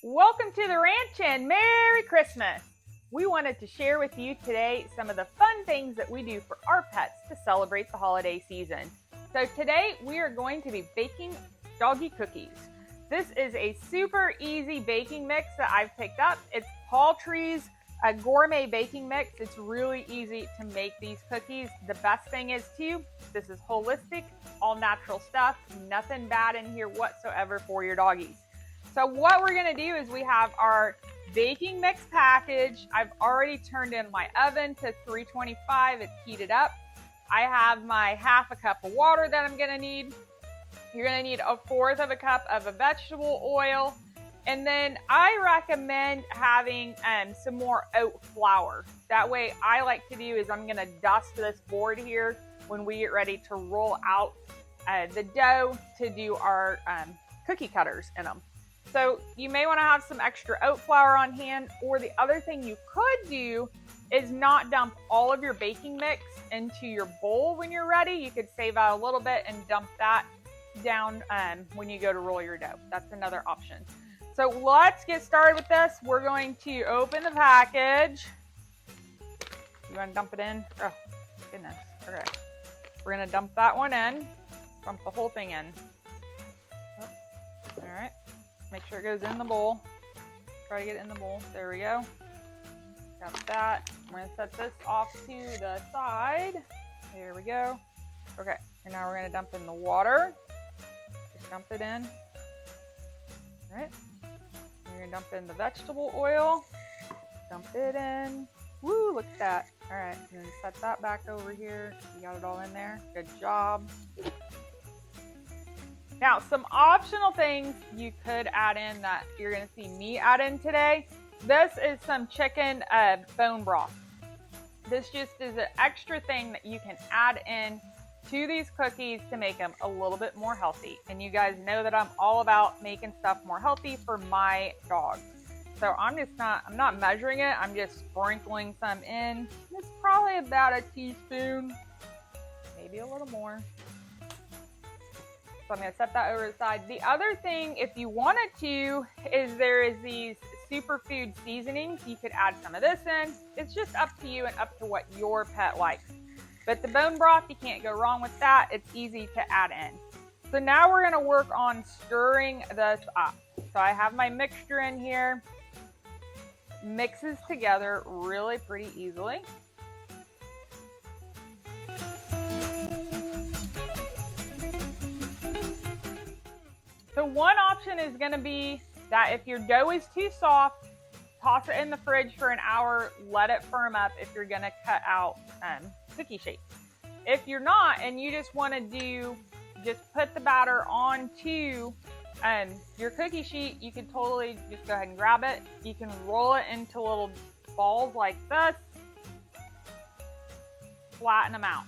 Welcome to the ranch and Merry Christmas! We wanted to share with you today some of the fun things that we do for our pets to celebrate the holiday season. So today we are going to be baking doggy cookies. This is a super easy baking mix that I've picked up. It's pawTree's a gourmet baking mix. It's really easy to make these cookies. The best thing is too, this is holistic, all natural stuff, nothing bad in here whatsoever for your doggies. So what we're gonna do is we have our baking mix package. I've already turned in my oven to 325, it's heated up. I have my half a cup of water that I'm gonna need. You're gonna need 1/4 of a cup of a vegetable oil. And then I recommend having some more oat flour. That way I like to do is I'm gonna dust this board here when we get ready to roll out the dough to do our cookie cutters in them. So you may want to have some extra oat flour on hand, or the other thing you could do is not dump all of your baking mix into your bowl when you're ready. You could save out a little bit and dump that down when you go to roll your dough. That's another option. So let's get started with this. We're going to open the package. You want to dump it in? Oh, goodness. Okay. We're going to dump that one in. Dump the whole thing in. Oh. All right. Make sure it goes in the bowl. Try to get it in the bowl. There we go. Got that. I'm going to set this off to the side. There we go. Okay. And now we're going to dump in the water. Just dump it in. All right. We're going to dump in the vegetable oil. Dump it in. Woo, look at that. All right. And then set that back over here. You got it all in there. Good job. Now, some optional things you could add in that you're going to see me add in today. This is some chicken bone broth. This just is an extra thing that you can add in to these cookies to make them a little bit more healthy. And you guys know that I'm all about making stuff more healthy for my dogs. So I'm not measuring it. I'm just sprinkling some in. It's probably about a teaspoon, maybe a little more. So I'm going to set that over to the side. The other thing, if you wanted to, is there is these superfood seasonings. You could add some of this in. It's just up to you and up to what your pet likes. But the bone broth, you can't go wrong with that. It's easy to add in. So now we're going to work on stirring this up. So I have my mixture in here. Mixes together really pretty easily. So one option is going to be that if your dough is too soft, toss it in the fridge for an hour, let it firm up if you're going to cut out cookie shapes. If you're not and you just want to just put the batter onto your cookie sheet, you can totally just go ahead and grab it. You can roll it into little balls like this, flatten them out,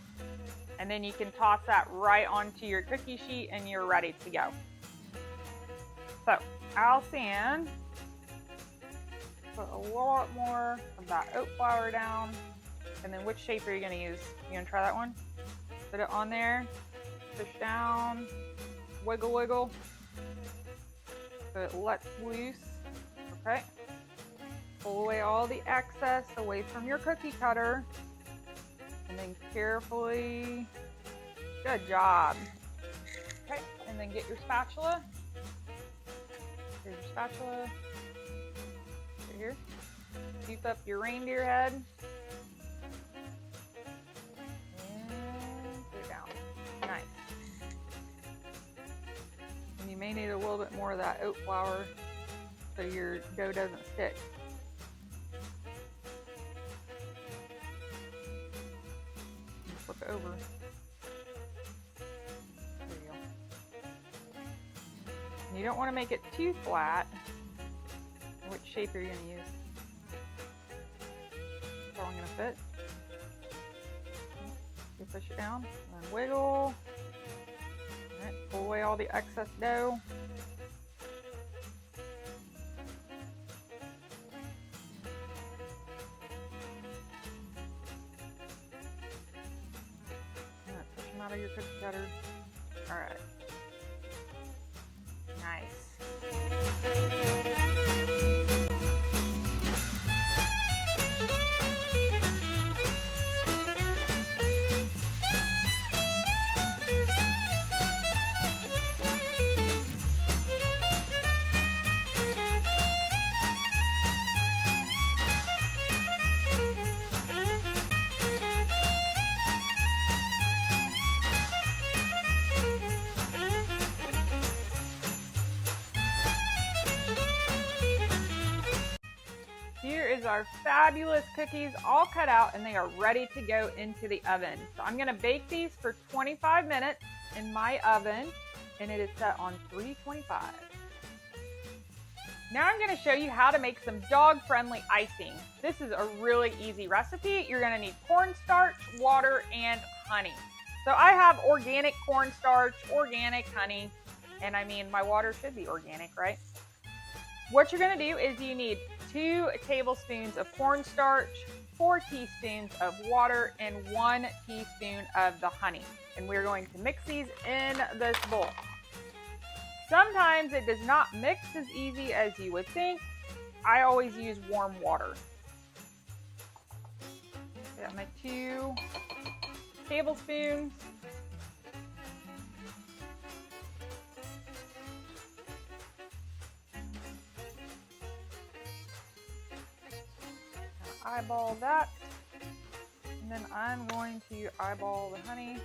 and then you can toss that right onto your cookie sheet and you're ready to go. So I'll sand, put a lot more of that oat flour down, and then which shape are you going to use? You going to try that one? Put it on there, push down, wiggle, wiggle, so it lets loose. Okay. Pull away all the excess away from your cookie cutter, and then carefully, good job. Okay, and then get your spatula. Here's your spatula. Right here. Scoop up your reindeer head. And put it down. Nice. And you may need a little bit more of that oat flour so your dough doesn't stick. And flip it over. You don't want to make it too flat. Which shape are you going to use? That's all I'm going to fit. You push it down and wiggle. All right, pull away all the excess dough. All right, push them out of your cookie cutter. All right. Nice. is our fabulous cookies all cut out and they are ready to go into the oven. So I'm gonna bake these for 25 minutes in my oven, and it is set on 325. Now I'm gonna show you how to make some dog-friendly icing. This is a really easy recipe. You're gonna need cornstarch, water, and honey. So I have organic cornstarch, organic honey, and I mean, my water should be organic, right? What you're gonna do is you need 2 tablespoons of cornstarch, 4 teaspoons of water, and 1 teaspoon of the honey. And we're going to mix these in this bowl. Sometimes it does not mix as easy as you would think. I always use warm water. Got my 2 tablespoons. Eyeball that, and then I'm going to eyeball the honey,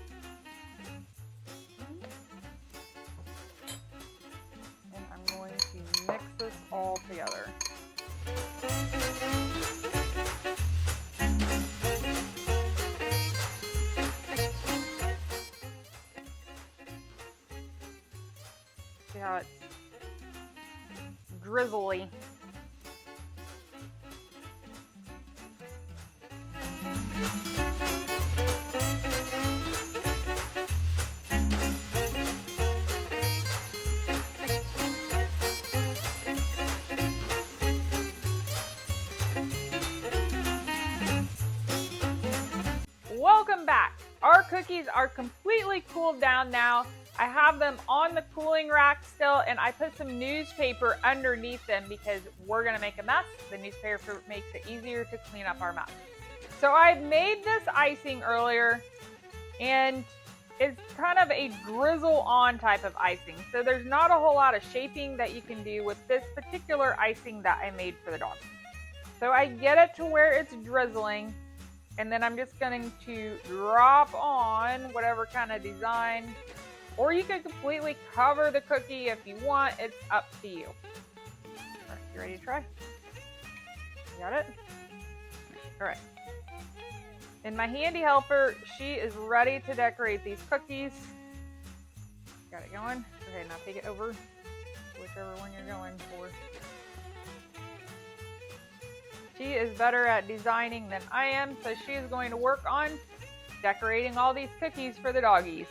and I'm going to mix this all together. See how it's drizzly. Welcome back. Our cookies are completely cooled down now. I have them on the cooling rack still, and I put some newspaper underneath them because we're gonna make a mess. The newspaper makes it easier to clean up our mess. So I made this icing earlier, and it's kind of a drizzle on type of icing. So there's not a whole lot of shaping that you can do with this particular icing that I made for the dog. So I get it to where it's drizzling, and then I'm just going to drop on whatever kind of design, or you can completely cover the cookie if you want. It's up to you. All right, you ready to try? You got it? All right. And my handy helper, she is ready to decorate these cookies. Got it going? Okay, now take it over whichever one you're going for. She is better at designing than I am, so she is going to work on decorating all these cookies for the doggies.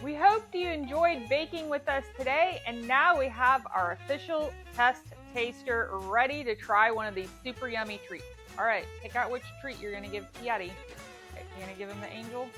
We hope you enjoyed baking with us today, and now we have our official test taster ready to try one of these super yummy treats. All right, pick out which treat you're gonna give to Yeti. Okay, you gonna give him the angel?